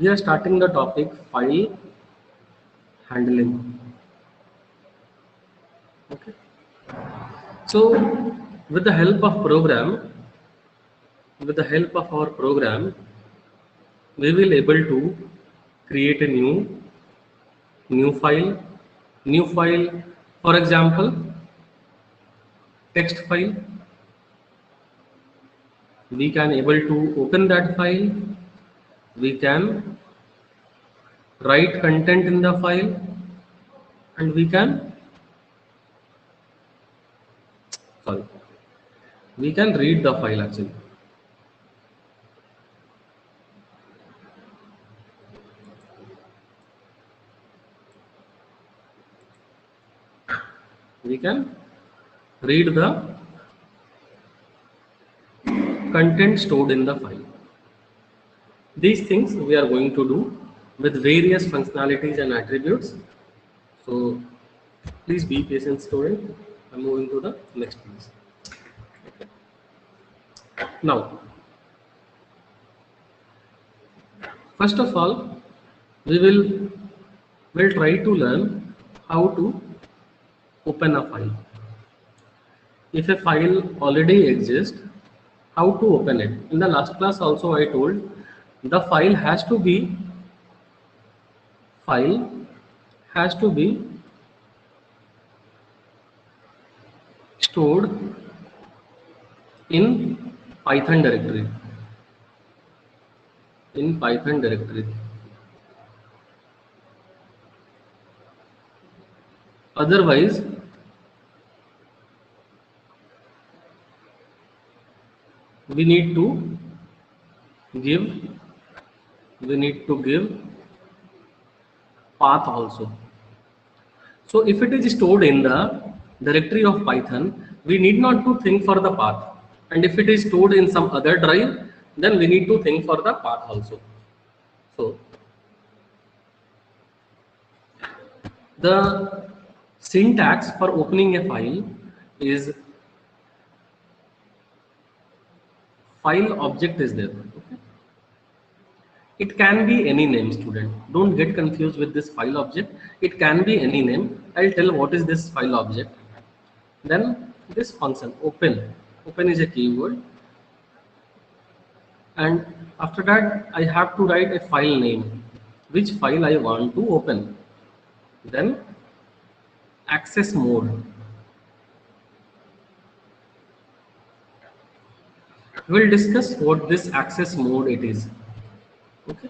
We are starting the topic file handling. Okay. So, with the help of program, with the help of our program, we will able to create a new file. For example, text file. We can able to open that file. We can write content in the file, and sorry we can read the file actually. We can read the content stored in the file. These things we are going to do with various functionalities and attributes. So please be patient, student. I'm moving to the next piece. Now, first of all, we will try to learn how to open a file. If a file already exists, how to open it? In the last class also I told the file has to be stored in Python directory. In Python directory. Otherwise, we need to give path also. So if it is stored in the directory of Python, we need not to think for the path. And if it is stored in some other drive, then we need to think for the path also. So the syntax for opening a file is file object is there. Okay? It can be any name, student. Don't get confused with this file object. It can be any name. I'll tell what is this file object. Then this function open. Open is a keyword. And after that, I have to write a file name. Which file I want to open. Then access mode. We'll discuss what this access mode it is. Okay.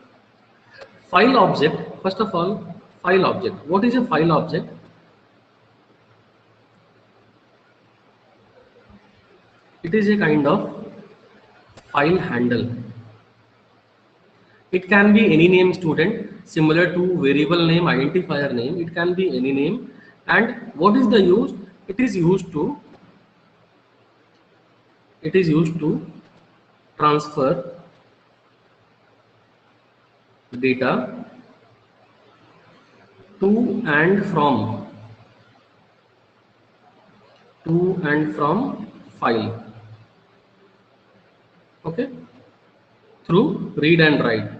File object, first of all, file object. What is a file object? It is a kind of file handle. It can be any name, student, similar to variable name, identifier name. It can be any name. And what is the use? It is used to transfer data to and from file. Okay, through read and write.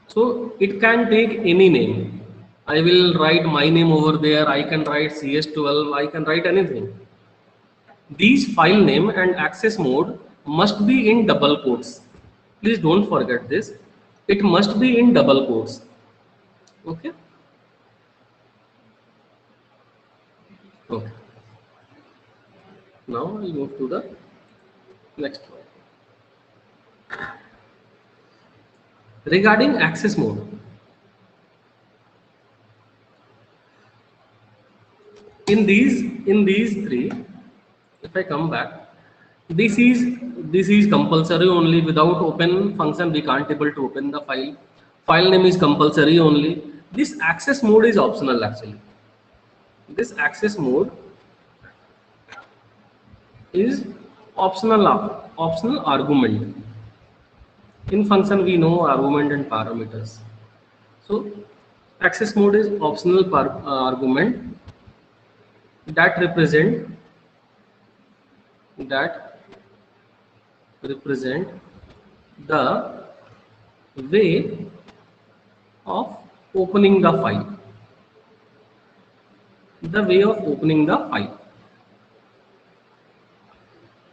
So it can take any name. I will write my name over there. I can write CS12. I can write anything. These file name and access mode must be in double quotes. Please don't forget this. It must be in double quotes. Okay. Okay. Now I'll move to the next one. Regarding access mode, in these three, if I come back, this is compulsory only. Without open function we can't able to open the file. File name is compulsory only. This access mode is optional actually. This access mode is optional argument. In function we know argument and parameters. So access mode is optional argument that represent the way of opening the file. The way of opening the file.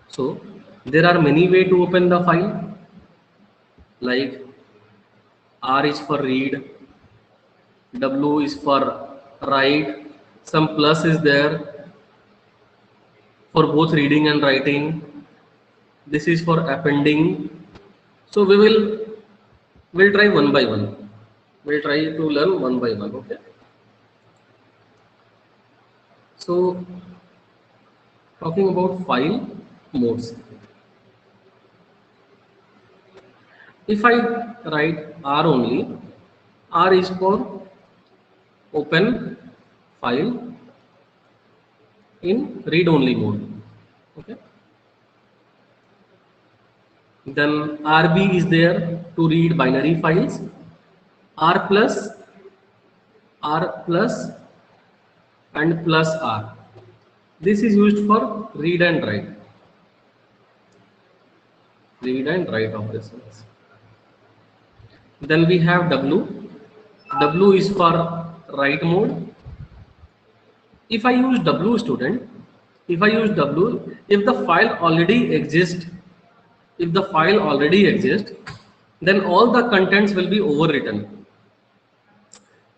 So there are many ways to open the file, like R is for read, W is for write, some plus is there for both reading and writing. This is for appending. So we'll try one by one. We'll try to learn one by one. Okay. So talking about file modes. If I write R only, R is for open file in read only mode. Okay. Then RB is there to read binary files. R plus, and plus R. This is used for read and write. Read and write operations. Then we have W. W is for write mode. If I use W, student, if I use W, if the file already exists, then all the contents will be overwritten.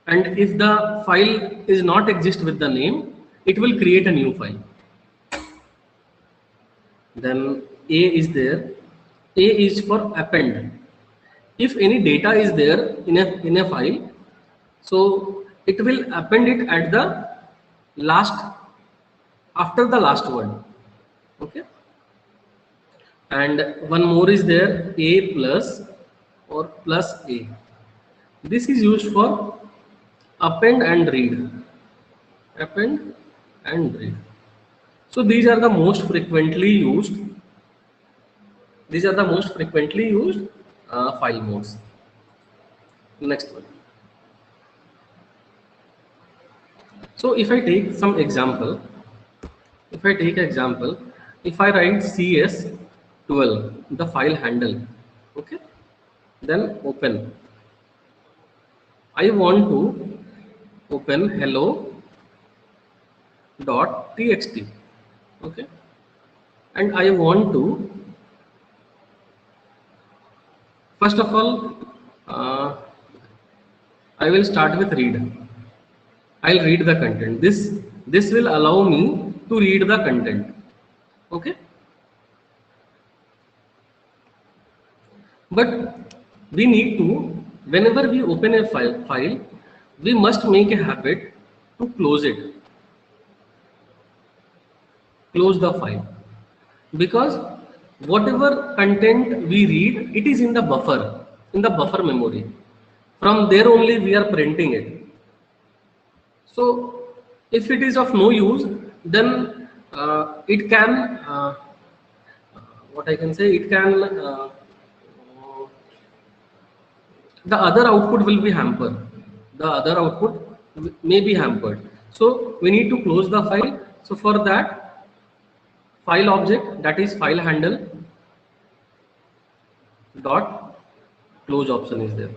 And if the file is not exist with the name, it will create a new file. Then A is there. A is for append. If any data is there in a file, so it will append it at the last, after the last word. Okay. And one more is there, A plus or plus A. This is used for append and read. Append and read. So these are the most frequently used. File modes. Next one. So if I take some example, if I write CS12, the file handle, okay, then open. I want to open hello.txt, okay, and I want to, first of all, I will start with read. I'll read the content. This will allow me to read the content. Okay. But we need to, whenever we open a file, we must make a habit to close it. Close the file. Because whatever content we read, it is in the buffer memory. From there only we are printing it. So if it is of no use, then it can, what I can say, it can, the other output will be hampered. The other output may be hampered. So we need to close the file. So for that, file object, that is file handle dot close option is there.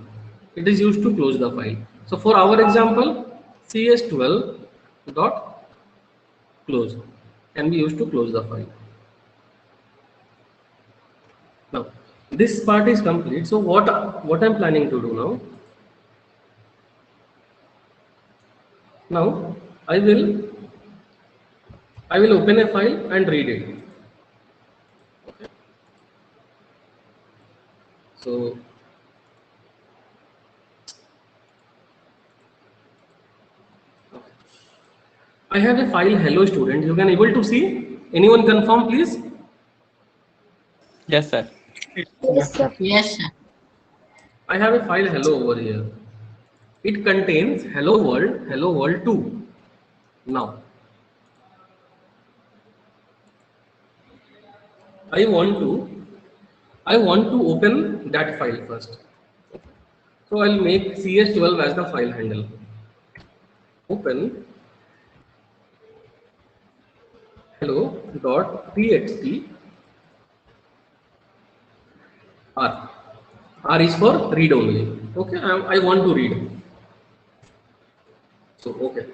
It is used to close the file. So for our example, CS12 dot close can be used to close the file. Now this part is complete. So what I'm planning to do now? Now I will open a file and read it. Okay. So I have a file hello student. You can able to see. Anyone confirm please? Yes, sir. Yes, sir. Yes, sir. I have a file hello over here. It contains hello world 2. Now I want to open that file first. So I'll make CS12 as the file handle. Open hello.txt R. R is for read only. Okay, I want to read. So okay,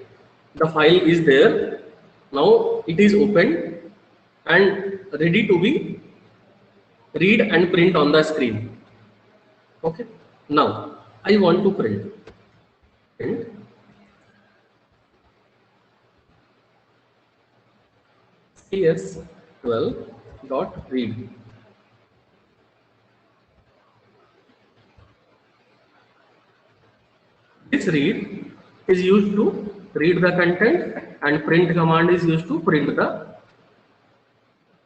the file is there. Now it is opened and ready to be read and print on the screen. Okay. Now I want to print. Print cs12 dot read. This read is used to read the content and print command is used to print the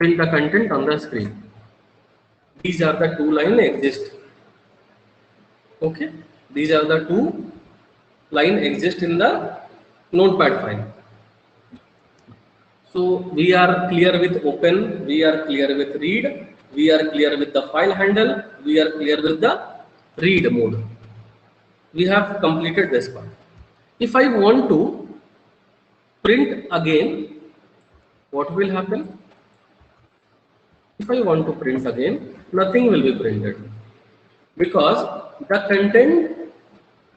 content on the screen. These are the two line exist. Okay, these are the two line exist in the notepad file. So we are clear with open, we are clear with read, we are clear with the file handle, we are clear with the read mode. We have completed this part. If I want to print again, what will happen? If I want to print again, nothing will be printed because the content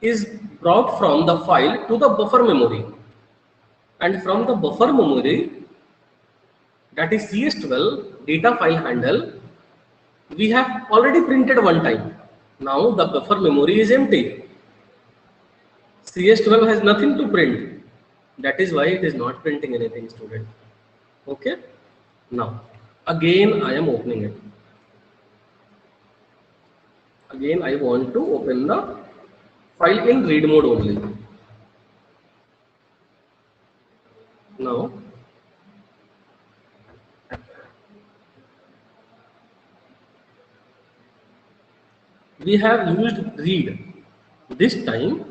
is brought from the file to the buffer memory, and from the buffer memory, that is CS12 data file handle, we have already printed one time. Now the buffer memory is empty. CS12 has nothing to print. That is why it is not printing anything, student. Okay. Now again I am opening it. Again I want to open the file in read mode only. Now we have used read. This time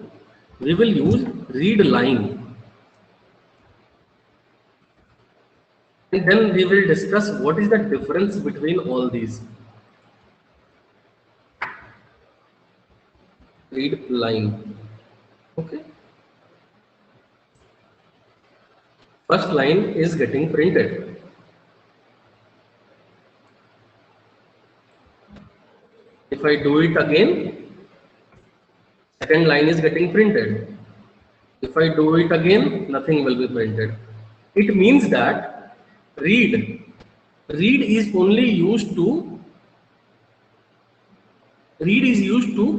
we will use read line, and then we will discuss what is the difference between all these. Read line. Okay. First line is getting printed. If I do it again, second line is getting printed. If I do it again, nothing will be printed. It means that read is only used to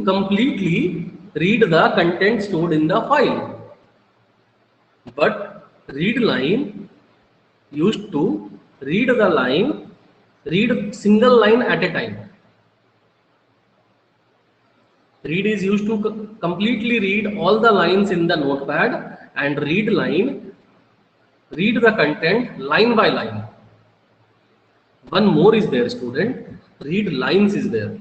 completely read the content stored in the file. But read line used to read single line at a time. Read is used to completely read all the lines in the notepad, and read the content line by line. One more is there, student. Read lines is there.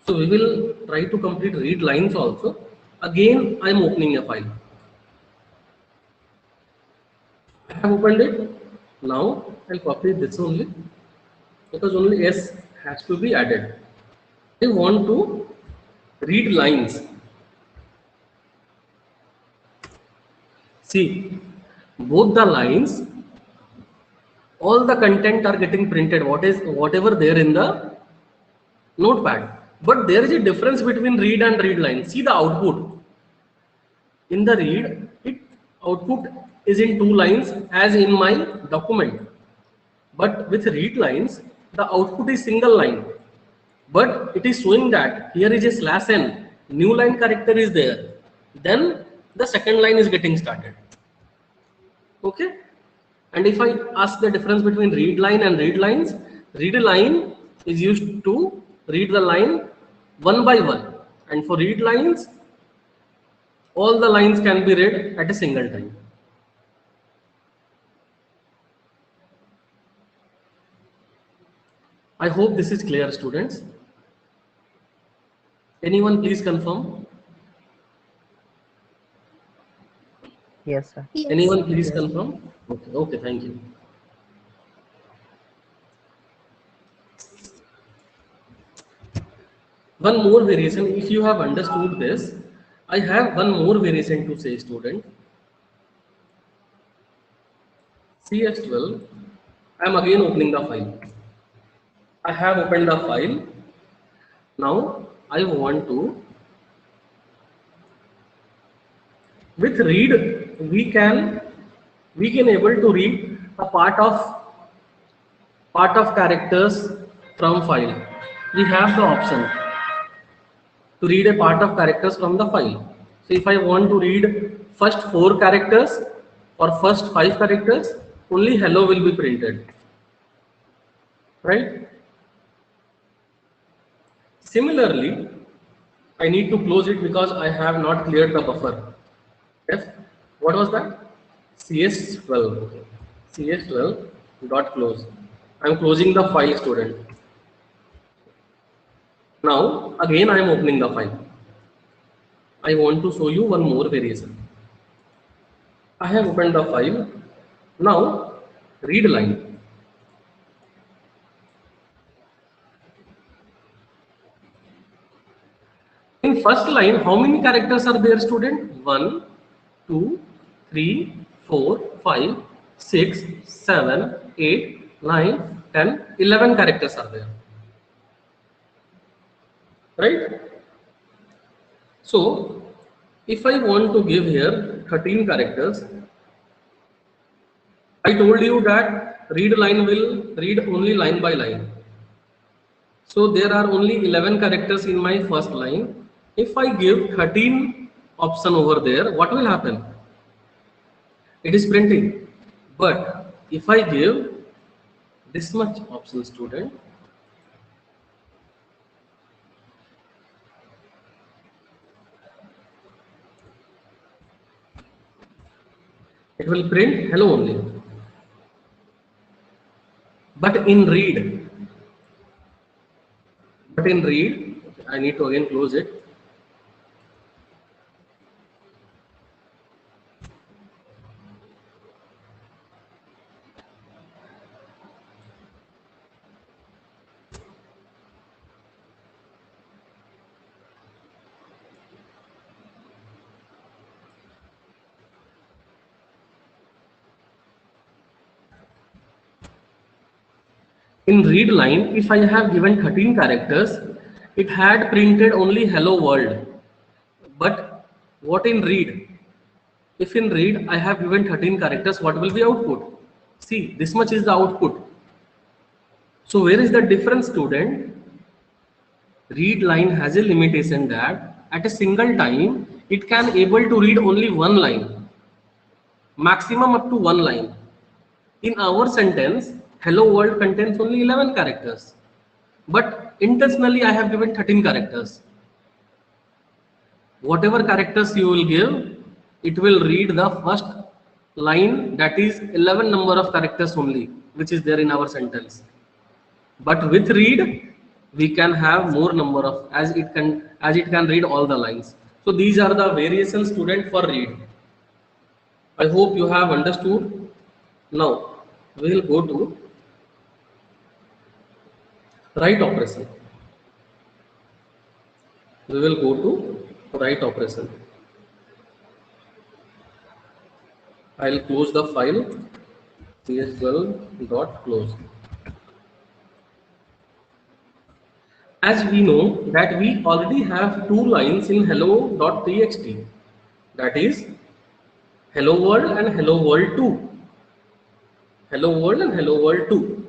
So we will try to complete read lines also. Again, I am opening a file. I have opened it. Now I'll copy this only, because only S has to be added. I want to read lines. See, both the lines, all the content are getting printed, whatever there in the notepad. But there is a difference between read and read line. See the output. In the read, output is in two lines as in my document. But with read lines, the output is single line. But it is showing that here is a /n, new line character is there. Then the second line is getting started. Okay. And if I ask the difference between read line and read lines, read line is used to read the line one by one, and for read lines, all the lines can be read at a single time. I hope this is clear, students. Anyone please confirm? Yes, sir. Yes. Anyone please confirm? Okay, okay, thank you. One more variation, if you have understood this, I have one more variation to say, student. CS12, I am again opening the file. I have opened the file. Now I want to, with read we can able to read a part of characters from file. We have the option to read a part of characters from the file. So if I want to read first 4 characters or first 5 characters, only hello will be printed, right? Similarly, I need to close it because I have not cleared the buffer. Yes. What was that? CS12. CS12 dot close. I am closing the file, student. Now again I am opening the file. I want to show you one more variation. I have opened the file. Now read line. In first line, how many characters are there, student? 1, 2, 3, 4, 5, 6, 7, 8, 9, 10, 11 characters are there. Right? So, if I want to give here 13 characters, I told you that read line will read only line by line. So there are only 11 characters in my first line. If I give 13 option over there, what will happen? It is printing. But if I give this much option, student, it will print hello only. But in read, I need to again close it. In read line, if I have given 13 characters, it had printed only hello world. But what in read? If in read I have given 13 characters, what will be output? See, this much is the output. So where is the difference, student? Read line has a limitation that at a single time, it can able to read only one line, maximum up to one line. In our sentence, hello world contains only 11 characters. But intentionally, I have given 13 characters. Whatever characters you will give, it will read the first line, that is 11 number of characters only, which is there in our sentence. But with read, we can have more number of, as it can read all the lines. So these are the variations, student, for read. I hope you have understood. Now we will go to write operation. We will go to write operation. I will close the file cs12.close. As we know that we already have two lines in hello.txt, that is hello world and hello world 2. Hello world and hello world 2.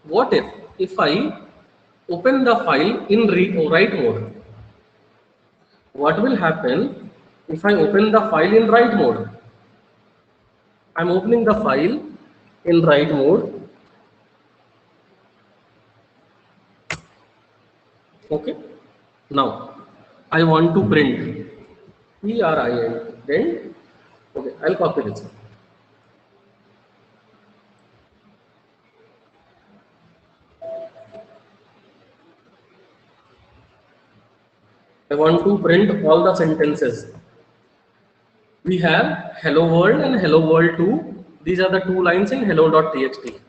What if I open the file in write mode? What will happen if I open the file in write mode? I'm opening the file in write mode. Okay. Now I want to print print. Okay, I'll copy this. I want to print all the sentences. We have hello world and hello world 2. These are the two lines in hello.txt.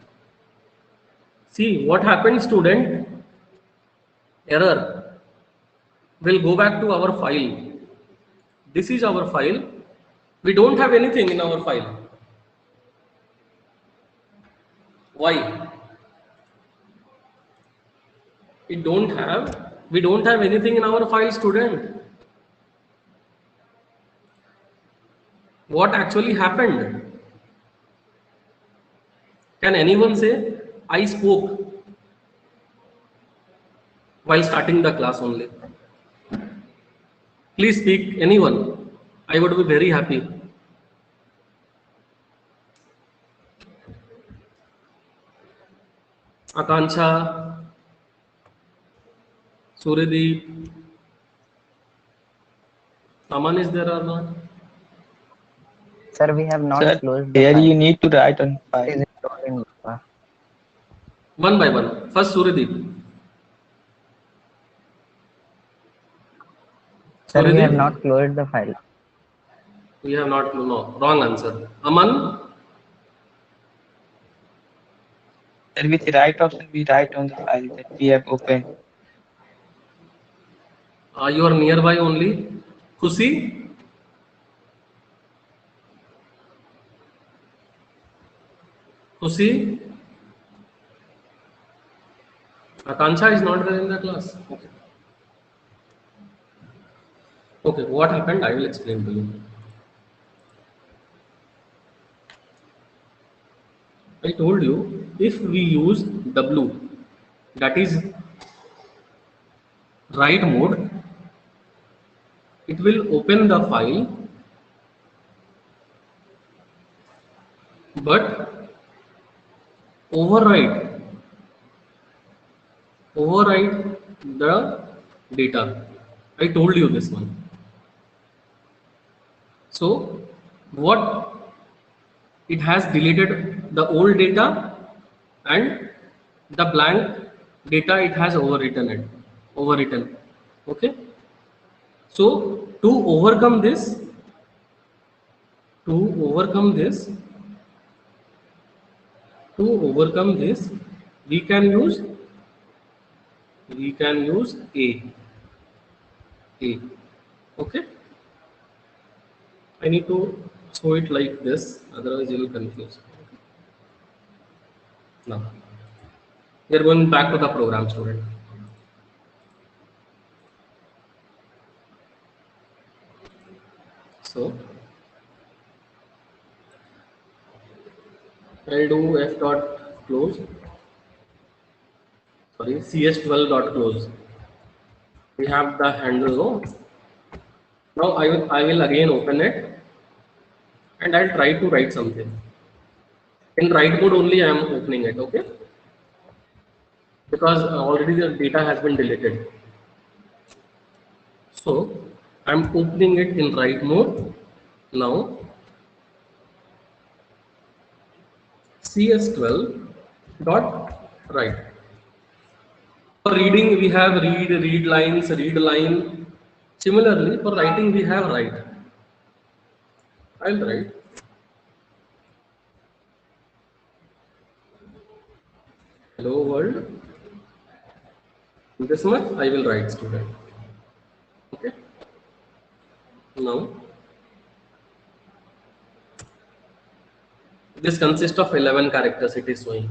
See what happened, student? Error. We'll go back to our file. This is our file. We don't have anything in our file. Why? We don't have We don't have anything in our file, student. What actually happened? Can anyone say, I spoke while starting the class only? Please speak, anyone. I would be very happy. Akansha, Suryadeep, Aman is there or not? Sir, we have not Sir, closed the here file. you need to write on It file. is installed in Java. One by one. First, Suryadeep. Sir, we have Suryadeep? not closed the file. We have not, no, wrong answer. Aman, Sir, with the right option, we write on the file that we have opened. you are nearby only. Khushi, Khushi, Akansha is not there in the class. Okay. Okay, what happened? I will explain to you. I told you if we use W, that is write mode, it will open the file, but overwrite the data. I told you this one. So what it has deleted the old data and the blank data it has overwritten. Okay. So to overcome this, we can use A. Okay. I need to show it like this, otherwise you will confuse. Now, we are going back to the program, student. So, I'll do f dot close. Sorry, cs12 dot close. We have the handle. No? Now I will again open it, and I'll try to write something. In write mode only I am opening it. Okay. Because already the data has been deleted. So I'm opening it in write mode now. cs12 dot write. For reading we have read lines, read line. Similarly for writing we have write. I'll write hello world. This much I will write, student. Okay. Now this consists of 11 characters. It is showing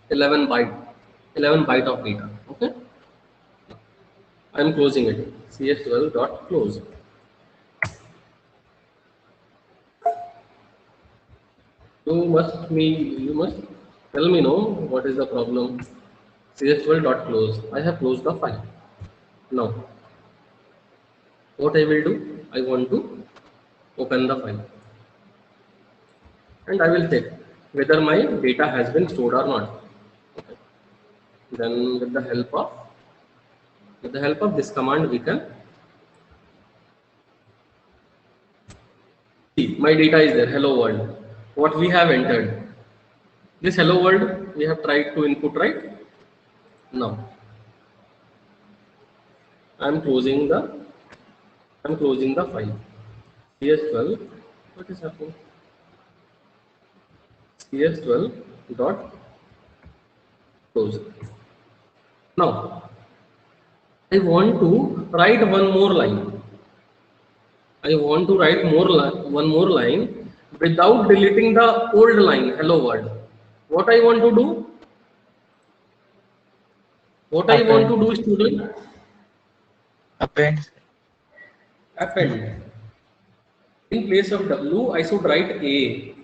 11 byte of data. Okay. I am closing it. cs12 dot close. You must tell me no what is the problem. cs12 dot close. I have closed the file. Now what I will do, I want to open the file and I will check whether my data has been stored or not. Okay. Then with the help of this command we can see my data is there. Hello world. What we have entered. This hello world we have tried to input, right? Now I am closing the file. cs12. What is happening? cs12 dot close. Now I want to write one more line. One more line without deleting the old line. Hello world. What I want to do? Student? Append. Append. In place of W, I should write A.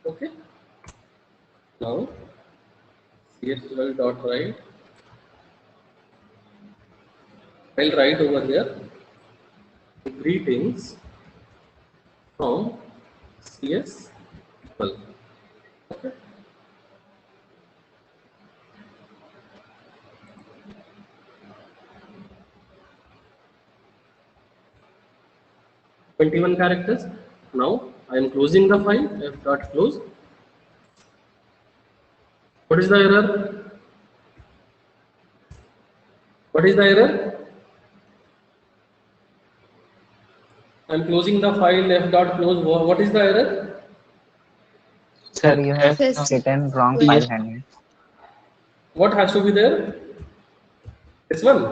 Okay. Now, CS12 dot write. I'll write over here. Greetings from CS12. Okay. "21 characters. Now I am closing the file. F dot close. What is the error? What is the error? I am closing the file. F dot close. What is the error? Sir, you have Yes. written wrong Yes. file handle. What has to be there? This one.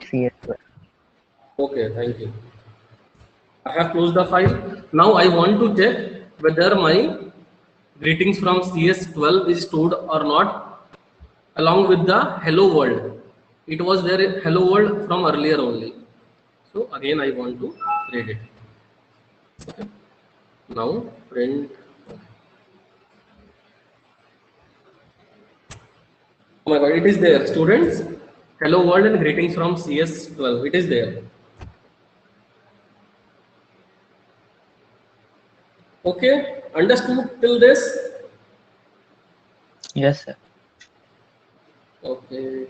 CS12. Okay, thank you. I have closed the file. Now I want to check whether my greetings from CS12 is stored or not along with the hello world. It was there hello world from earlier only. So again I want to read it. Okay. Now print. Oh my god, it is there. Students, hello world and greetings from CS12. It is there. Okay, understood till this? Yes, sir. Okay.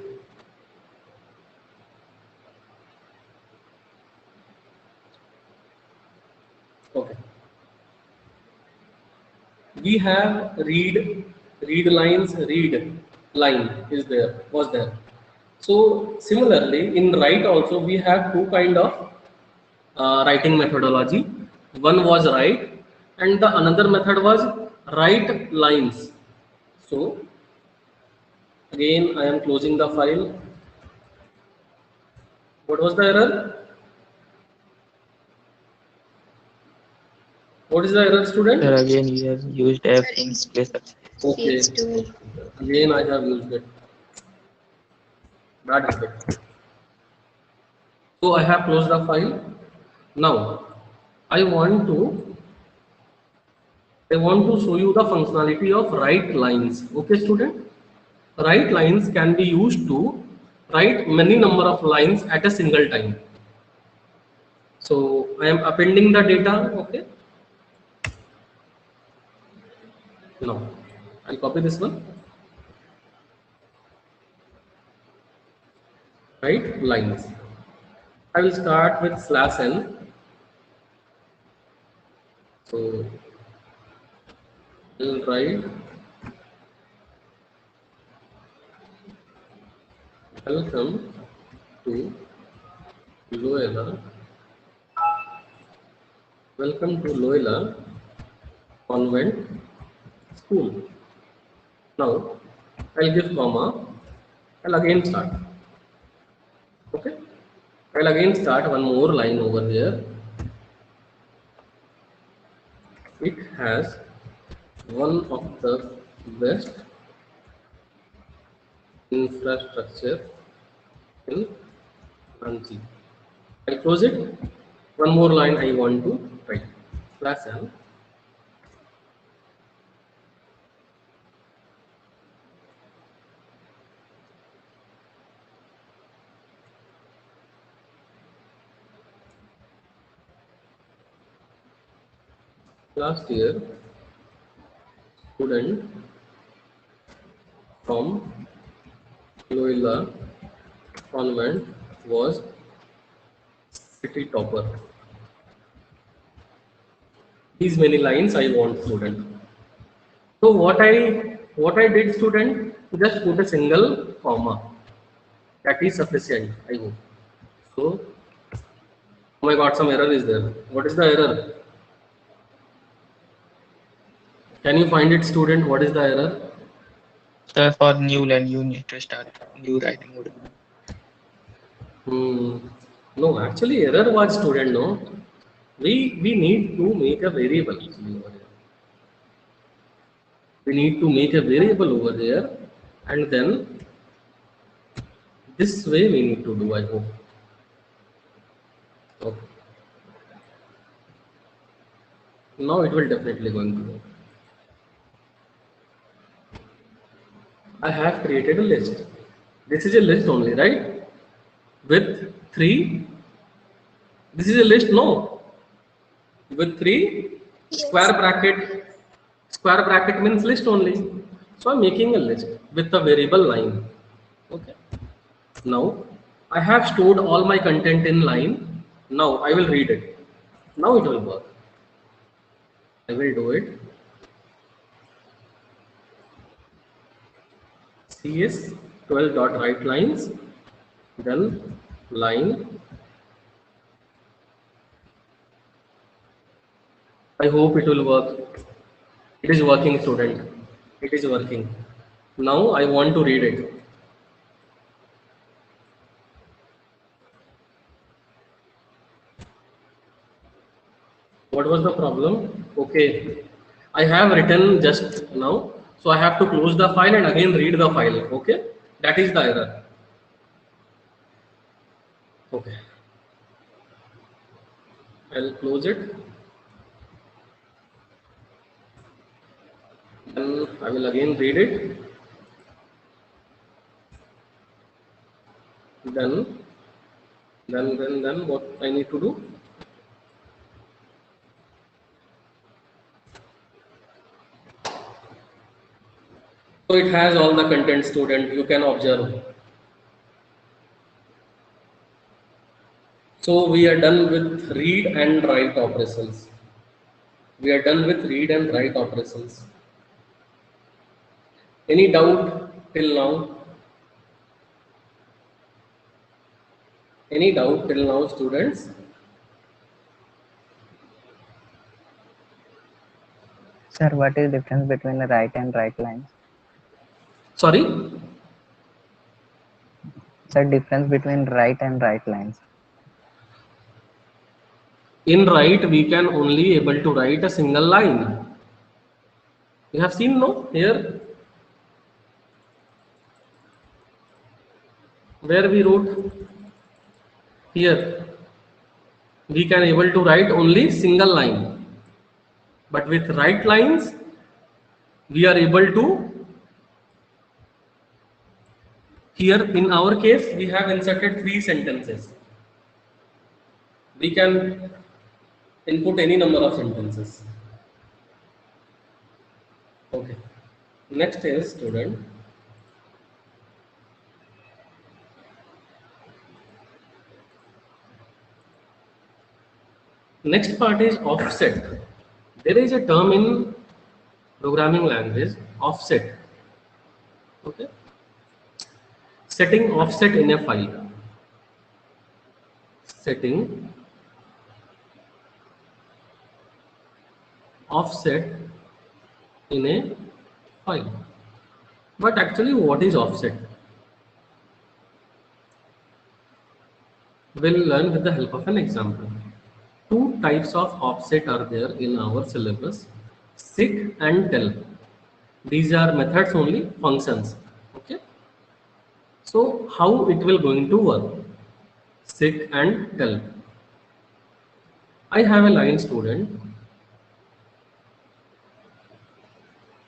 Okay. We have read lines, read line is there, was there. So similarly, in write also we have two kind of writing methodology. One was write, and the another method was write lines. So again, I am closing the file. What was the error? What is the error, student? Sir, again we have used F in place of. Okay. CS12. Again, I have used it. Bad habit. So I have closed the file. Now I want to show you the functionality of write lines. Okay, student. Write lines can be used to write many number of lines at a single time. So I am appending the data. Okay. Now I'll copy this one. Write lines. I will start with /n. So I'll write welcome to Loyola. Welcome to Loyola Convent School. Now I'll give comma. I'll again start. Okay. I'll again start one more line over there. It has one of the best infrastructure in Ranchi. I close it. One more line I want to write. /n. Last year, student from Loyola Convent was city topper. These many lines I want, student. So what I did, student, just put a single comma. That is sufficient, I hope. So, oh my god, some error is there. What is the error? Can you find it, student? What is the error? Sir, for new line you need to start new writing mode. No, actually error was, student. No, we need to make a variable actually over here. We need to make a variable over there, and then this way we need to do, I hope. Now it will definitely going to work. I have created a list. This is a list only, right? With 3. This is a list, no? With 3 square bracket. Square bracket means list only. So I'm making a list with a variable line. Okay. Now I have stored all my content in line. Now I will read it. Now it will work. I will do it. CS 12 dot write lines, then line. I hope it will work. It is working, student. It is working. Now I want to read it. What was the problem? Okay. I have written just now. So I have to close the file and again read the file. Okay. That is the error. Okay. I'll close it. Then I will again read it. Then what I need to do? So it has all the content, student, you can observe. So we are done with read and write operations. We are done with read and write operations. Any doubt till now? Any doubt till now, students? Sir, what is difference between the right and right lines? Sorry? Sir, difference between right and right lines. In write, we can only able to write a single line. You have seen, no? Here, where we wrote, here, we can able to write only single line. But with right lines, we are able to, here in our case, we have inserted 3 sentences. We can input any number of sentences. Okay. Next is, student, next part is offset. There is a term in programming language, offset. Okay. Setting offset in a file. Setting offset in a file. But actually, what is offset? We'll learn with the help of an example. 2 types of offset are there in our syllabus, sit and tell. These are methods only, functions. Okay. So how it will going to work? Sit and tell. I have a line, student,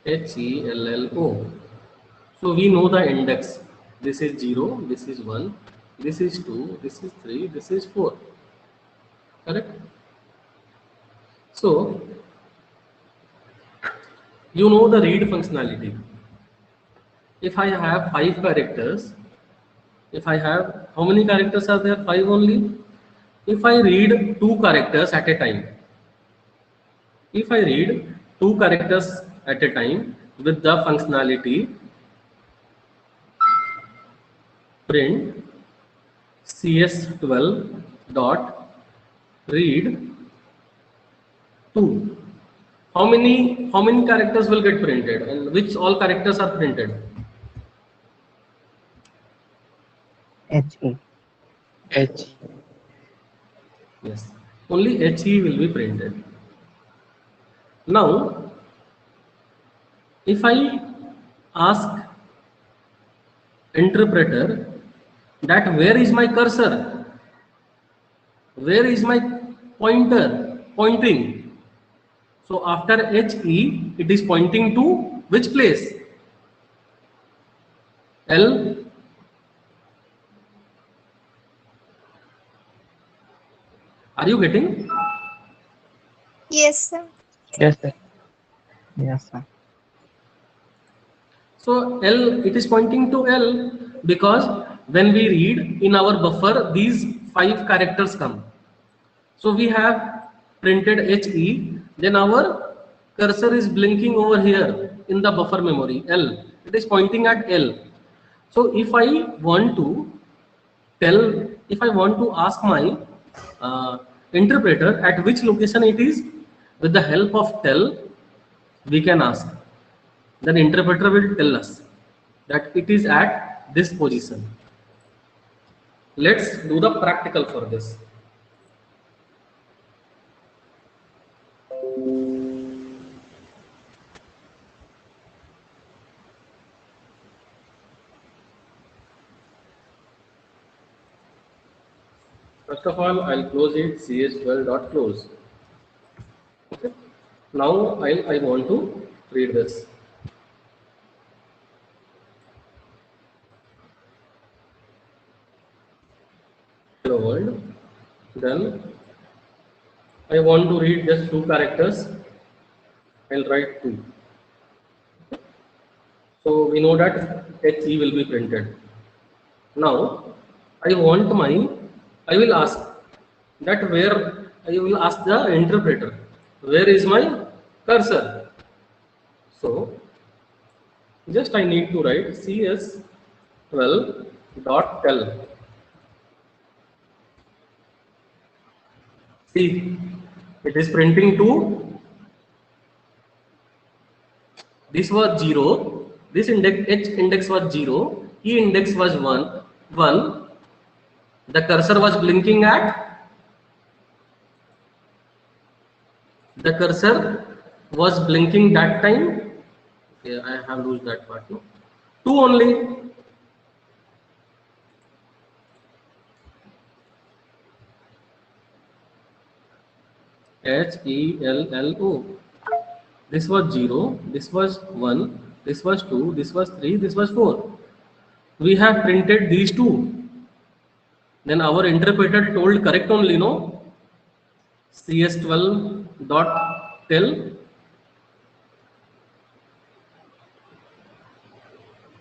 HELLO. So we know the index. This is 0, this is 1, this is 2, this is 3, this is 4. Correct? So you know the read functionality. If I have 5 characters, if I have, how many characters are there? 5 only. If I read 2 characters at a time, if I read 2 characters at a time with the functionality print cs12 dot read 2, how many characters will get printed and which all characters are printed? HE. H. Yes, only HE will be printed. Now if I ask interpreter that where is my cursor, where is my pointer pointing, So after HE, it is pointing to which place? L. Are you getting? Yes, sir. Yes, sir. Yes, sir. So L, it is pointing to L because when we read in our buffer, these 5 characters come. So we have printed HE, then our cursor is blinking over here in the buffer memory L. It is pointing at L. So if I want to if I want to ask my interpreter at which location it is, with the help of tell, we can ask. Then interpreter will tell us that it is at this position. Let's do the practical for this. First of all, I'll close it cs12.close. Okay. Now I want to read this. Hello world. Then I want to read just 2 characters. I'll write 2. So we know that HE will be printed. Now I will ask that where I will ask the interpreter, where is my cursor? So just I need to write cs12.tell. See, it is printing 2. This was 0. This H index was 0. E index was 1. The cursor was blinking at. The cursor was blinking that time. Okay, I have lost that part. No? 2 only. HELLO. This was 0, this was 1, this was 2, this was 3, this was 4. We have printed these 2. Then our interpreter told correct only, no? cs12.tell.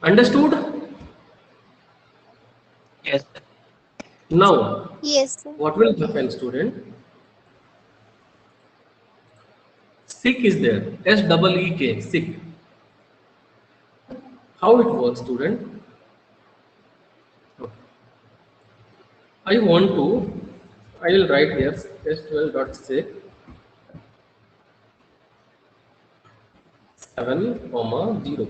Understood? Yes, sir. Now, Yes, sir. what will happen, student? Sick is there. SEEK. Sick. How it works, student? Okay. I will write here s12.sick 7,0.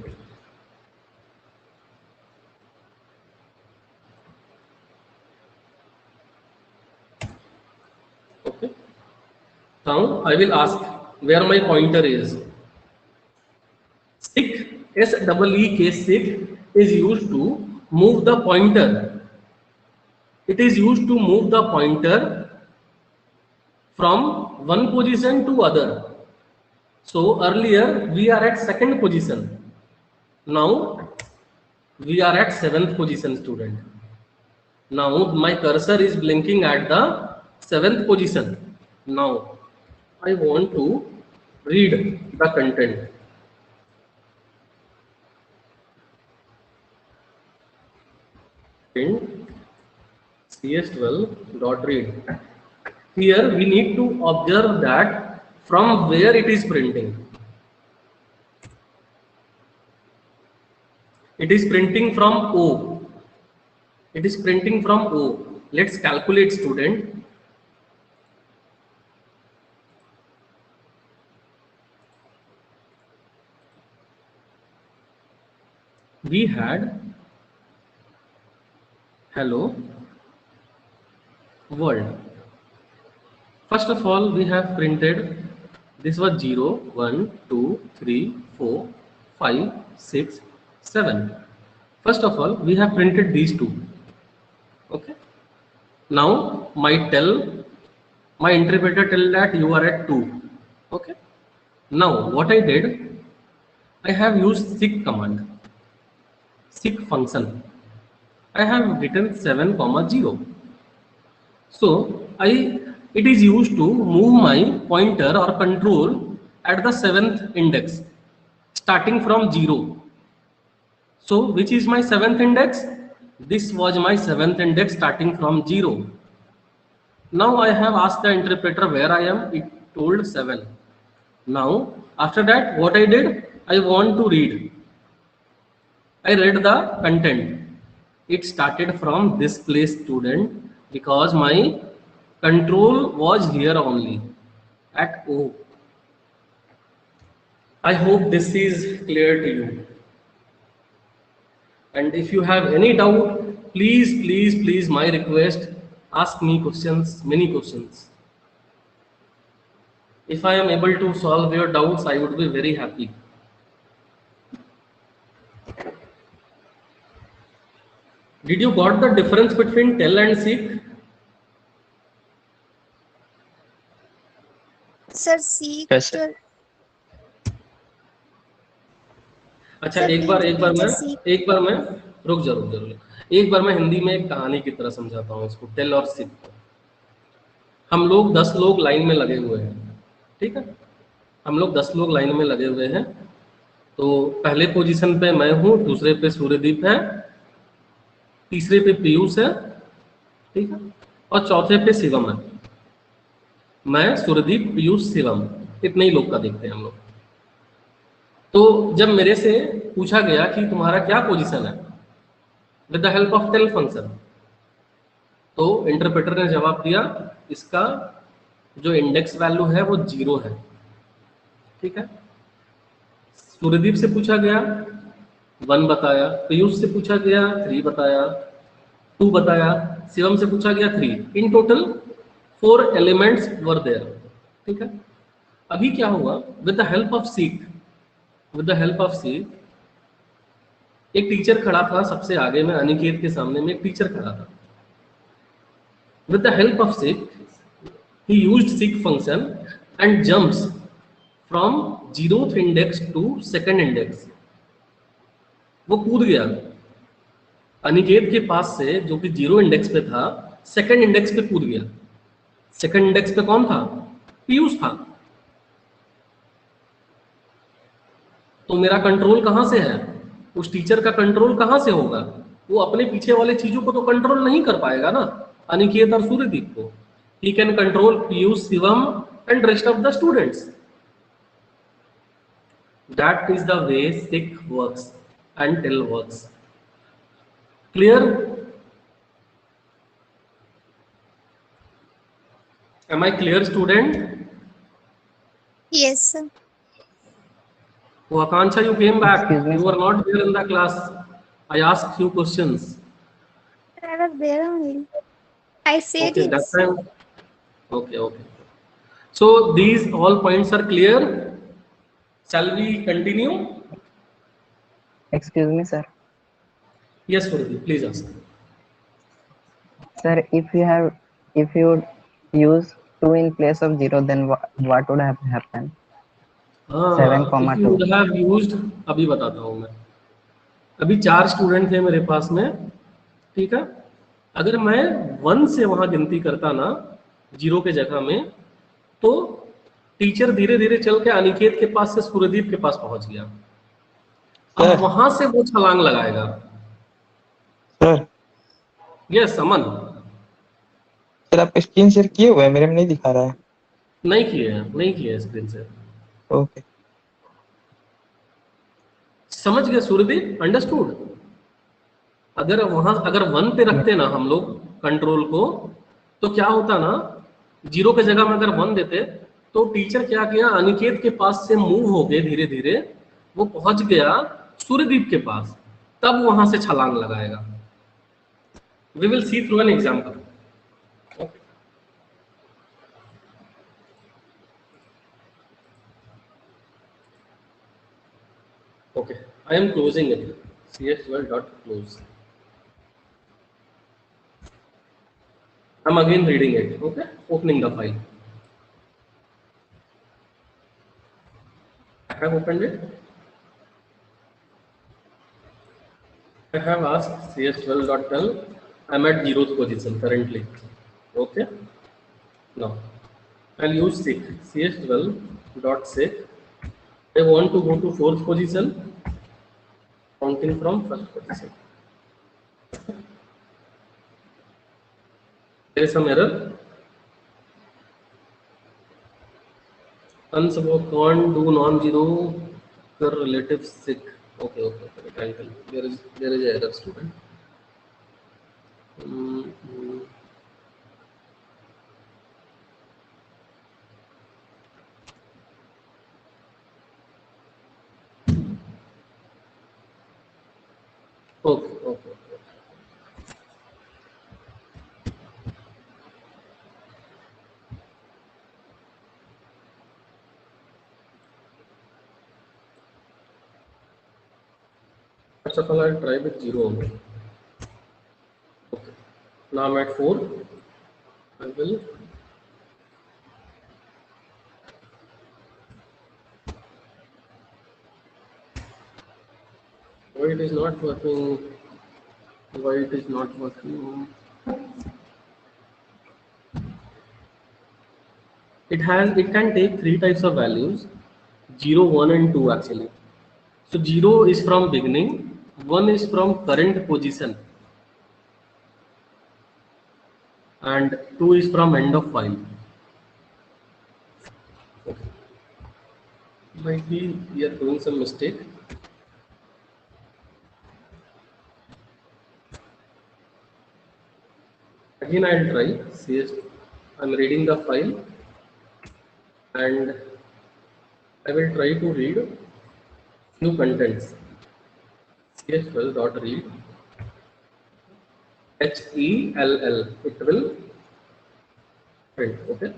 Okay. Now I will ask where my pointer is. Sick, SEEK, sick is used to move the pointer. It is used to move the pointer from one position to other. So earlier we are at 2nd position. Now we are at 7th position, student. Now my cursor is blinking at the 7th position. Now I want to read the content. Print cs12.read. Here we need to observe that from where it is printing. It is printing from O. It is printing from O. Let's calculate, student. We had hello world. First of all, we have printed this was 0, 1, 2, 3, 4, 5, 6, 7. First of all, we have printed these 2. Okay. Now my interpreter tell that you are at 2. Okay. Now what I did, I have used seek command, seek function. I have written 7 comma 0. So it is used to move my pointer or control at the 7th index starting from 0. So which is my 7th index? This was my 7th index starting from 0. Now I have asked the interpreter where I am. It told 7. Now after that what I did, I want to read. I read the content. It started from this place student because my control was here only at O. I hope this is clear to you. And if you have any doubt, please, my request, ask me questions, many questions. If I am able to solve your doubts, I would be very happy. Did you got the difference between tell and seek? Sir, seek. Yes, sir. अच्छा Sir, एक बार seek. मैं रुक जा एक बार मैं हिंदी में एक कहानी की तरह समझाता हूँ इसको, टेल और सीक को। हम लोग 10 लोग लाइन में लगे हुए हैं, ठीक है? हम लोग 10 लोग लाइन में लगे हुए हैं। तो पहले पोजीशन पे मैं हूँ, दूसरे पे सूर्यदीप है, तीसरे पे पीयूष है, ठीक है, और चौथे पे शिवम है। मैं, सूर्यदीप, पीयूष, शिवम, इतने ही लोग का देखते हैं हम लोग। तो जब मेरे से पूछा गया कि तुम्हारा क्या पोजीशन है with the help of tell function, तो इंटरप्रेटर ने जवाब दिया इसका जो इंडेक्स वैल्यू है वो 0 है, ठीक है। सूर्यदीप से पूछा गया 1 बताया, पीयूष से पूछा गया 3 बताया, 2 बताया, शिवम से पूछा गया 3। In total 4 elements were there, ठीक है। अभी क्या हुआ, with the help of seek, एक टीचर खड़ा था सबसे आगे में, अनिकेत के सामने में एक टीचर खड़ा था। With the help of seek he used seek function and jumps from 0th index to 2nd index. वो कूद गया अनिकेत के पास से, जो कि 0 इंडेक्स पे था, 2nd इंडेक्स पे कूद गया। 2nd इंडेक्स पे कौन था? पीयूष था। तो मेरा कंट्रोल कहां से है? उस टीचर का कंट्रोल कहां से होगा? वो अपने पीछे वाले चीजों को तो कंट्रोल नहीं कर पाएगा ना, अनिकेत और सूर्यदीप को। He can control Piyush, Shivam and rest of the students. That is the way seek works and tell works. Clear? Am I clear, student? Yes, sir. Oh, Akansha, you came back. Excuse me, You were not there in the class. I asked few questions. I was there only. I said Okay, it. that time. Okay. So these all points are clear. Shall we continue? Excuse me, sir. Yes, Surya, please ask. Sir, if you use 2 in place of 0, then what would have happened? 7, if you 2. would have used, अभी बताता हूँ मैं। अभी 4 student थे मेरे पास में, ठीक है। अगर मैं 1 से वहां गिनती करता ना 0 के जगह में, तो टीचर धीरे धीरे चल के अनिकेत के पास से सूर्यदीप के पास पहुंच गया। अब वहां से वो छलांग लगाएगा। सर, यस अमन। सर आप स्क्रीन शेयर किए हुए हैं, मेरे में नहीं दिखा रहा है। नहीं किए स्क्रीन से। ओके, समझ गए सूर्यदीप? अंडरस्टूड? अगर 1 पे रखते ना हम लोग कंट्रोल को, तो क्या होता ना, 0 के जगह में अगर 1 देते, तो टीचर क्या किया, अनिकेत के पास से मूव हो गए धीरे धीरे, वो पहुंच गया सूर्यदीप के पास, तब वहां से छलांग लगाएगा। We will see through an example. Okay, I am closing it. cs12.close. I'm again reading it. Okay, opening the file. have opened it. I have asked cs12.tell. I'm at 0th position currently. Okay. Now I'll use seek cs12.seek. I want to go to 4th position, counting from 1st position. There is some error. Unsubordinate can't do non-zero per relative seek. Okay, okay, okay. Thank you. There is an error, student. Okay, okay, okay. First of all, I'll try with 0 only. Okay. Now I'm at 4. I will why it is not working? Why it is not working? It can take 3 types of values, 0, 1 and 2 actually. So 0 is from beginning, 1 is from current position and 2 is from end of file. Okay. Might be we are doing some mistake. Again I'll try CS. I'm reading the file and I will try to read few contents. cs12.read HELL. It will print. Okay.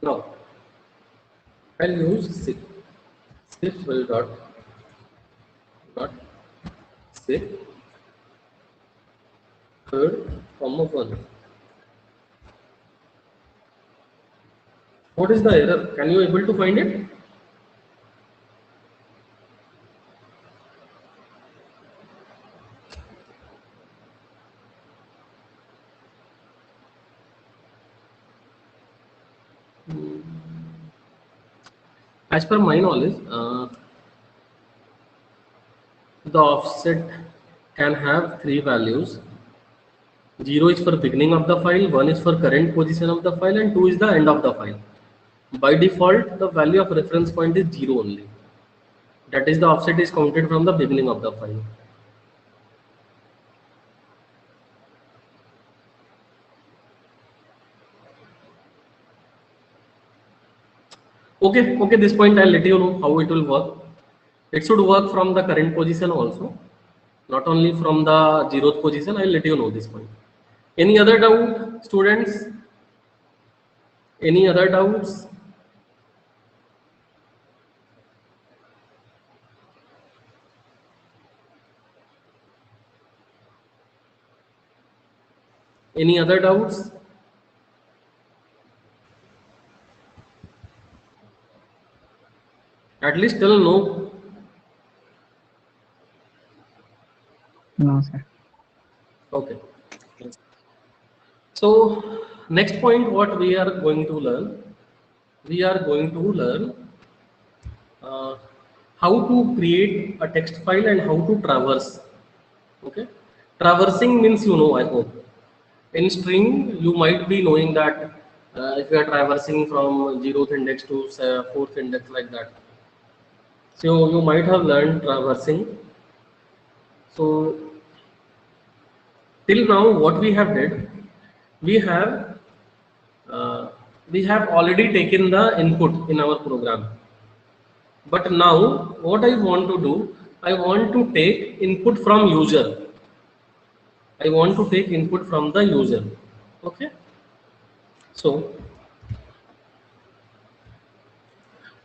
Now I'll use cs12.seek third comma 1. What is the error? Can you able to find it? As per my knowledge, the offset can have 3 values. 0 is for beginning of the file, 1 is for current position of the file, and 2 is the end of the file. By default, the value of reference point is 0 only. That is, the offset is counted from the beginning of the file. Okay, okay, this point I'll let you know how it will work. It should work from the current position also, not only from the 0th position. I'll let you know this point. Any other doubt, students? Any other doubts? Any other doubts? At least till no. No, sir. Okay. So next point, what we are going to learn? We are going to learn how to create a text file and how to traverse. Okay. Traversing means, you know, I hope. In string, you might be knowing that if you are traversing from 0th index to 4th index like that. So you might have learned traversing. So till now, what we have did, we have already taken the input in our program. But now, what I want to do, I want to take input from user. I want to take input from the user. Okay. So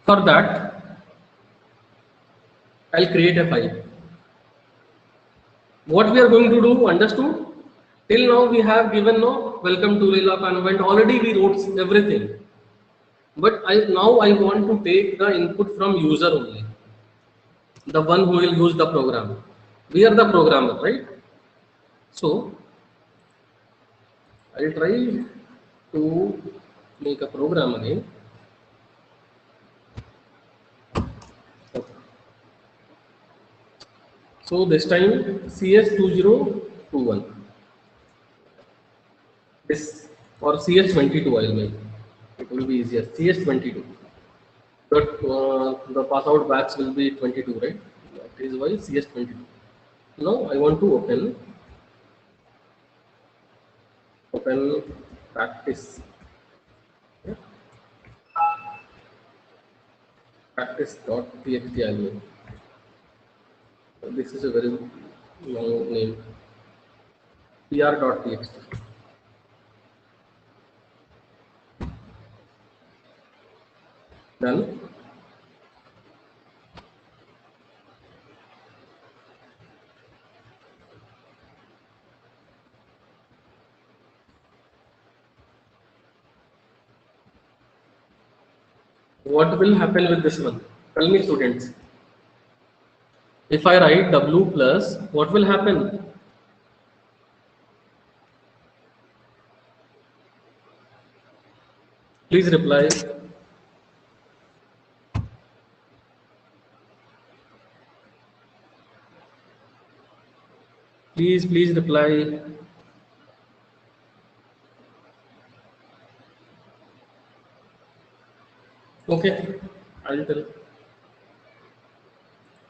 for that, I'll create a file. What we are going to do, understood? Till now we have given no welcome to Leela Convent. Already we wrote everything. But now I want to take the input from user only, the one who will use the program. We are the programmer, right? So I'll try to make a program again. Okay. So this time CS2021, this or CS22 I'll make. It will be easier. CS22. But the pass out batch will be 22, right? That is why CS22. Now I want to open practice. Yeah. Practice.txt I'll make. This is a very long name. pr.txt. Done. What will happen with this one? Tell me, students. If I write w plus, what will happen? Please reply. Please reply. Okay, I'll tell.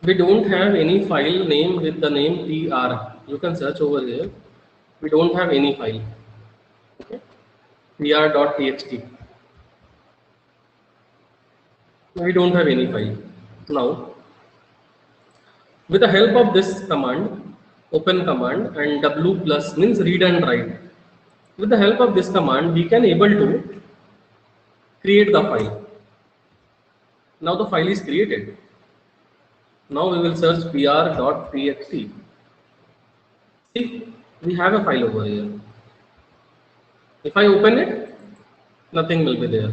We don't have any file name with the name tr. You can search over here. We don't have any file. Okay, tr.txt. We don't have any file. Now, with the help of this command, open command, and w plus means read and write. With the help of this command, we can able to create the file. Now the file is created. Now we will search pr.txt. See, we have a file over here. If I open it, nothing will be there.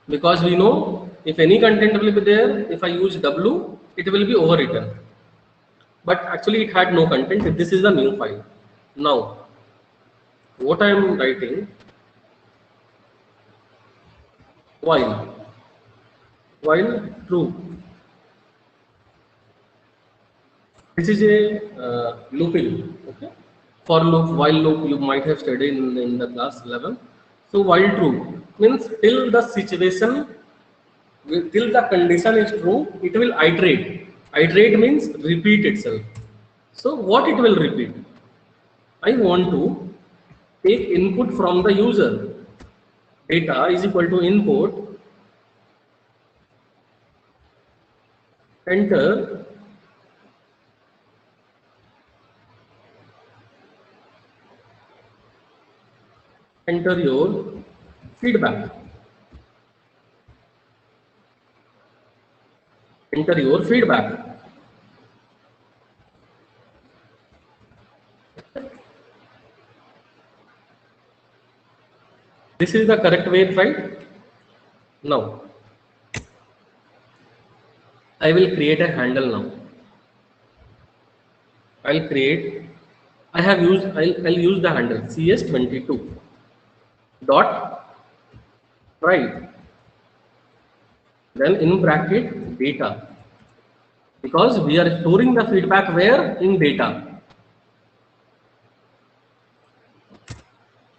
Because we know if any content will be there, if I use w, it will be overwritten. But actually it had no content. This is the new file. Now, what I am writing, while true. This is a looping, okay? For loop, while loop, you might have studied in the class 11. So while true means till the situation, till the condition is true, it will iterate. Iterate means repeat itself. So what it will repeat? I want to take input from the user. Data is equal to input, enter your feedback. Enter your feedback. This is the correct way, right? Now, I will create a handle now. I'll use the handle CS22 dot write, then in bracket data, because we are storing the feedback where? In data.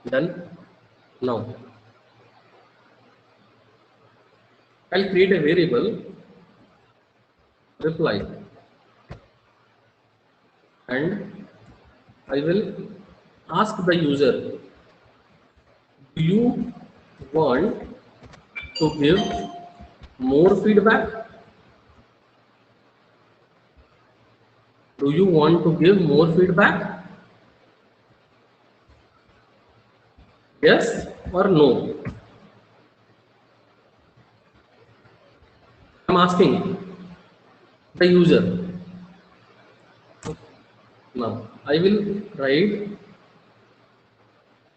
Done. Now I'll create a variable reply, and I will ask the user, do you want to give more feedback? Do you want to give more feedback? Yes or no? I'm asking the user. Now I will write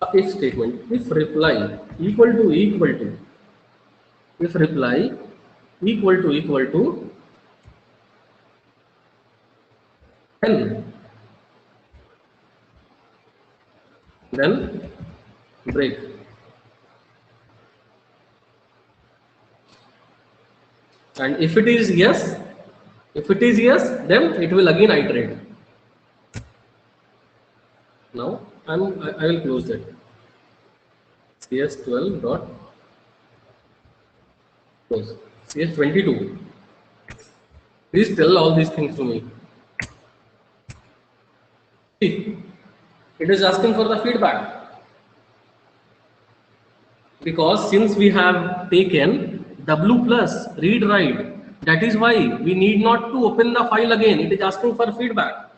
a if statement. If reply equal to If reply equal to 10, then break. And if it is yes, then it will again iterate. Now I will close that. CS12 dot close. CS22. Please tell all these things to me. See, it is asking for the feedback. Because since we have taken W plus read write, that is why we need not to open the file again. It is asking for feedback.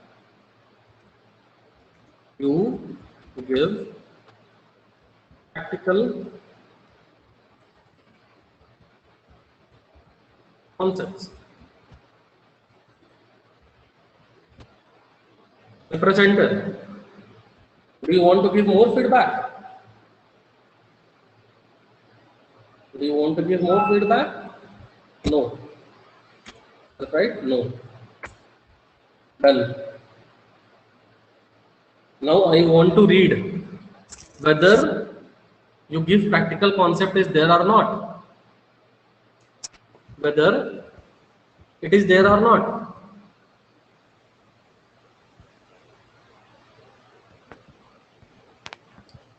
You give practical concepts. The presenter, do you want to give more feedback? Do you want to give more feedback? No. That's right? No. Done. Now I want to read whether you give practical concept is there or not. Whether it is there or not.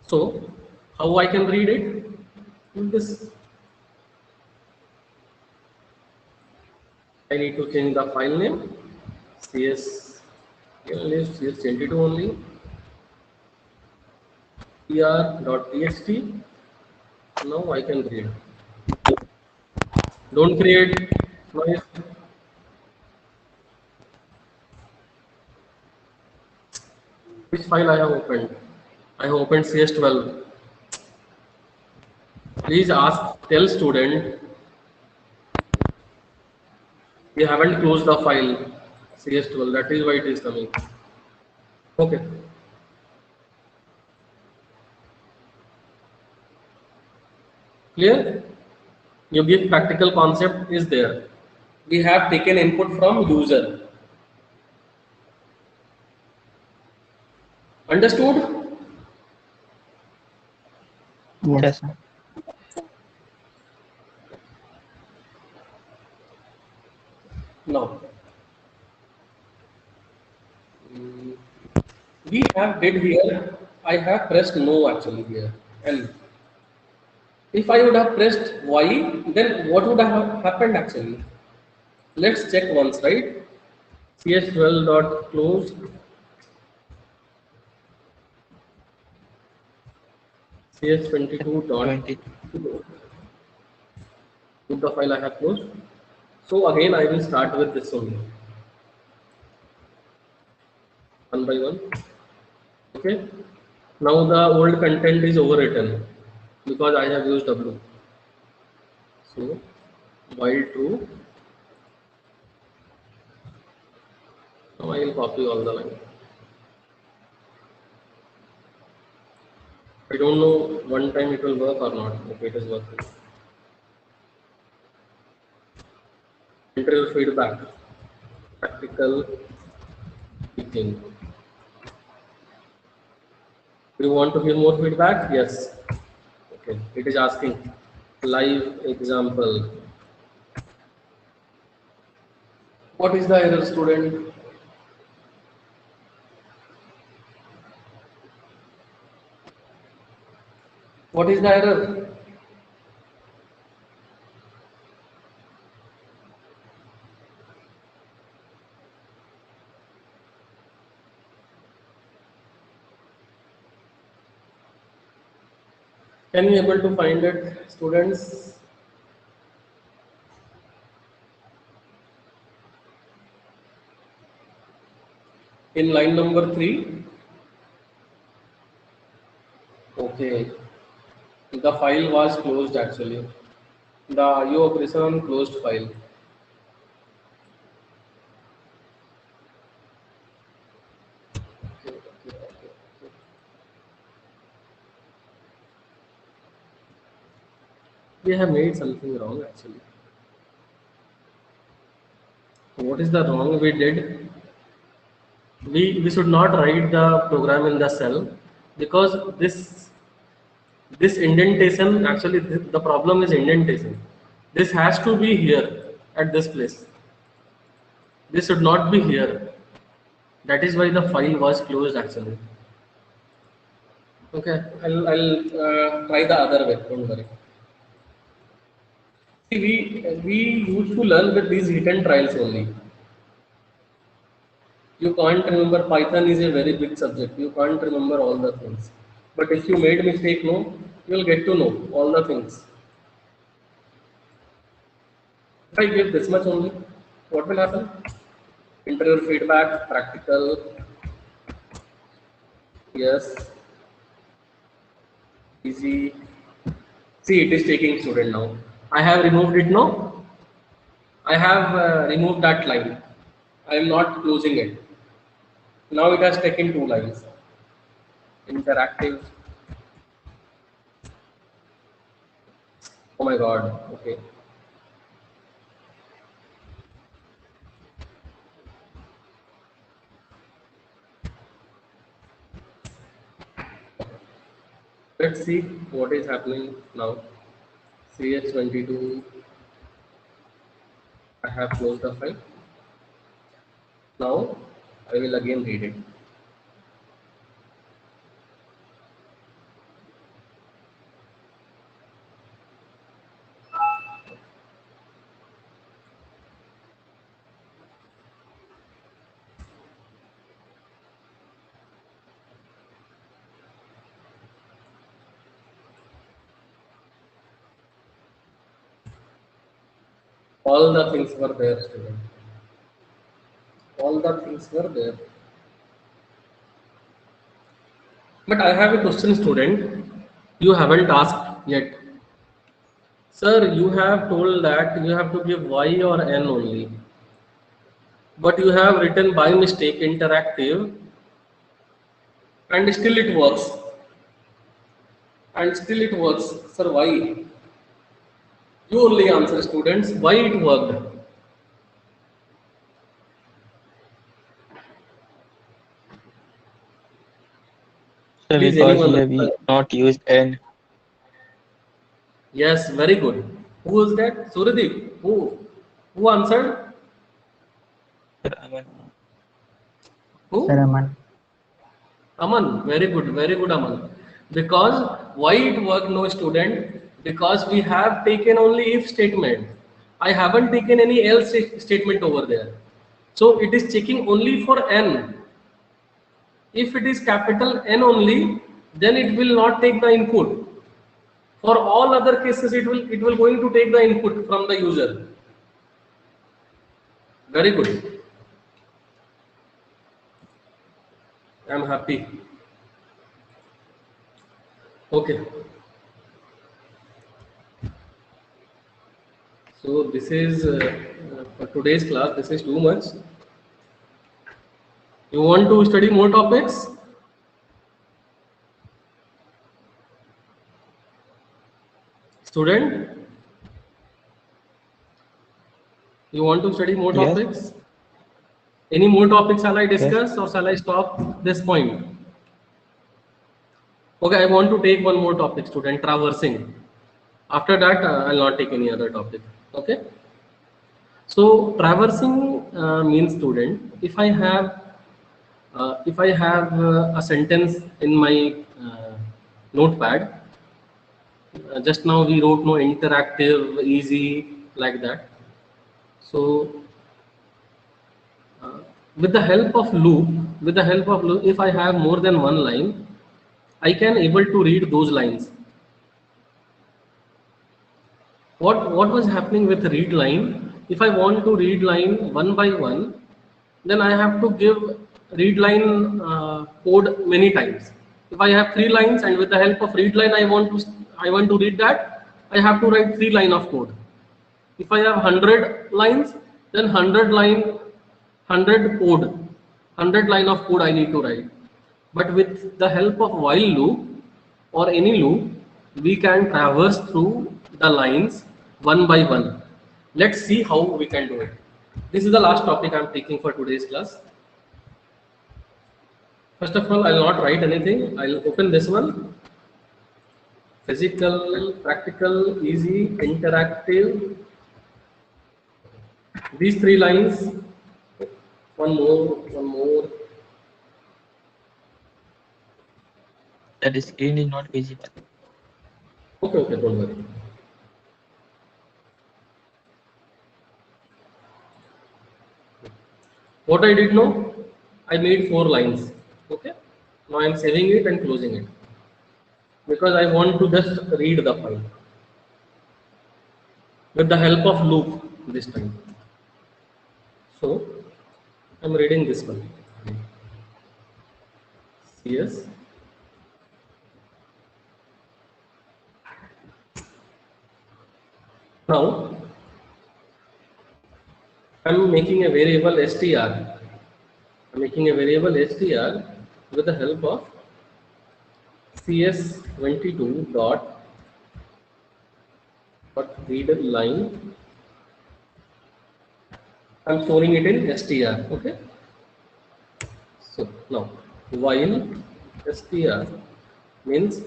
So, how I can read it? This. I need to change the file name. CS, CS22 only. tr.txt. Now I can read. Don't create noise. Which file I have opened? I have opened CS12. Please tell student, we haven't closed the file CS12. That is why it is coming. Okay. Clear? You give practical concept is there. We have taken input from user. Understood? Yes. sir. Now, we have did here. I have pressed no actually here. And if I would have pressed Y, then what would have happened actually? Let's check once, right? CS12 dot close. CS22 dot 22. put the file I have closed. So again, I will start with this only, one by one. Okay. Now the old content is overwritten because I have used W. So while true, now I will copy all the line. I don't know one time it will work or not. Okay, it is working. Enter your feedback. Practical teaching. Do you want to hear more feedback? Yes. Okay. It is asking live example. What is the error, student? What is the error? Can you able to find it, students? In line number 3. Okay. The file was closed actually. The IO operation on closed file. We have made something wrong actually. What is the wrong we did? We should not write the program in the cell, because this indentation actually, the problem is indentation. This has to be here at this place. This should not be here. That is why the file was closed actually. Okay, I'll try the other way. Don't worry. See, we used to learn with these hidden trials only. You can't remember. Python is a very big subject. You can't remember all the things. But if you made mistake, no, you'll get to know all the things. If I give this much only, what will happen? Interview feedback, practical, yes, easy. See, it is taking student now. I have removed it now. I have removed that line. I am not closing it. Now it has taken 2 lines. Interactive. Oh my god. Okay. Let's see what is happening now. CH22. I have closed the file. Now I will again read it. All the things were there, student. All the things were there. But I have a question, student. You haven't asked yet. Sir, you have told that you have to give Y or N only. But you have written by mistake interactive, and still it works. And still it works. Sir, why? You only answer, students. Why it worked? So Please, because anyone? here we not used N. Yes, very good. Who was that? Suryadeep. Who answered? Who? Sir, Aman. Aman. Very good, Aman. Because why it worked, no, student? Because we have taken only if statement. I haven't taken any else statement over there. So it is checking only for N. If it is capital N only, then it will not take the input. For all other cases, it will going to take the input from the user. Very good. I am happy. Okay. So this is for today's class. This is too much. You want to study more topics? Student? You want to study more Yes. topics? Any more topics shall I discuss, or shall I stop this point? Okay, I want to take one more topic, student, traversing. After that, I'll not take any other topic. Okay. So traversing means, student, if I have a sentence in my notepad, just now we wrote no interactive, easy, like that. So with the help of loop, if I have more than one line, I can able to read those lines. What was happening with read line? If I want to read line one by one, then I have to give read line code many times. If I have 3 lines and with the help of read line I want to read that, I have to write 3 line of code. If I have 100 lines, then 100 line of code I need to write. But with the help of while loop or any loop, we can traverse through the lines one by one. Let's see how we can do it. This is the last topic I'm taking for today's class. First of all, I'll not write anything. I'll open this one. Physical, practical, easy, interactive. These three lines. One more. That screen is not visible. Okay, don't worry. What I did now, I made 4 lines. Okay. Now I'm saving it and closing it because I want to just read the file with the help of loop this time. So I'm reading this one. CS. Now I'm making a variable str. I'm making a variable str with the help of cs22 dot read line. I'm storing it in str. Okay. So now while str means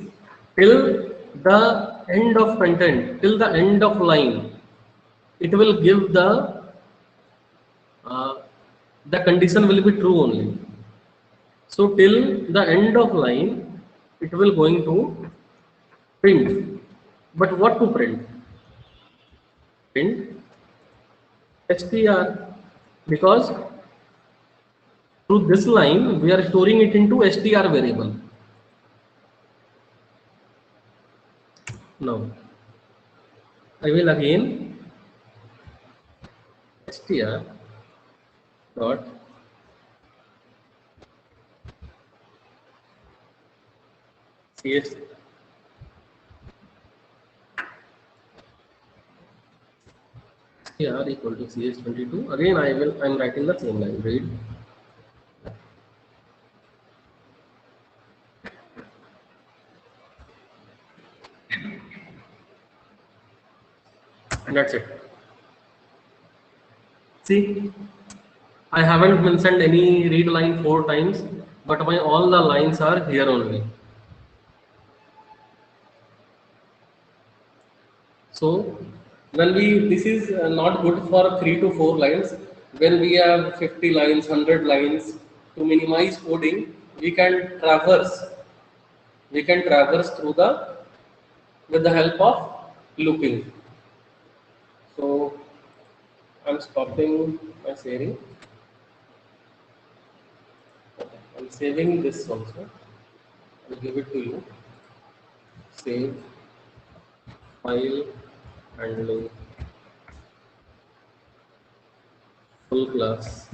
till the end of content, till the end of line, it will give the condition will be true only. So till the end of line, it will going to print. But what to print? Print str, because through this line we are storing it into str variable. Now I will again str dot cs str equal to cs22. Again I'm writing the same line, read and that's it. See, I haven't mentioned any read line 4 times, but my all the lines are here only. So when this is not good for 3 to 4 lines. When we have 50 lines, 100 lines, to minimize coding, we can traverse through with the help of looping. So I'm stopping my sharing. I'm saving this also. I'll give it to you. Save file handling full class.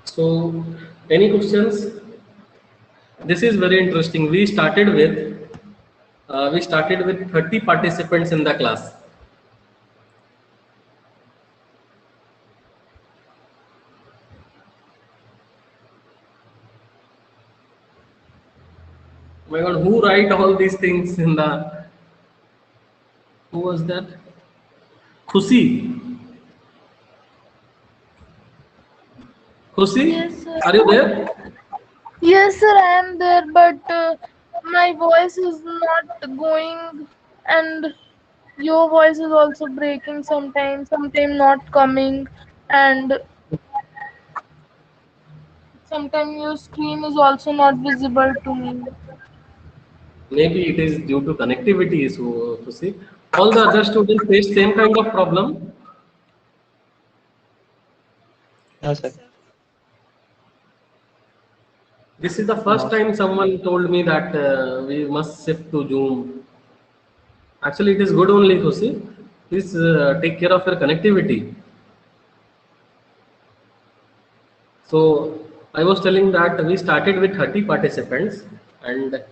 So any questions? This is very interesting. We started with 30 participants in the class. Oh my God, who write all these things in the? Who was that? Khushi. Khushi, Yes, sir. are you there? Yes, sir, I am there, but my voice is not going, and your voice is also breaking sometimes, sometimes not coming, and sometimes your screen is also not visible to me. Maybe it is due to connectivity issue, Khushi. All the other students face same kind of problem. No, sir. This is the first time someone told me that we must shift to Zoom. Actually, it is good only, Khushi. Please take care of your connectivity. So I was telling that we started with 30 participants, and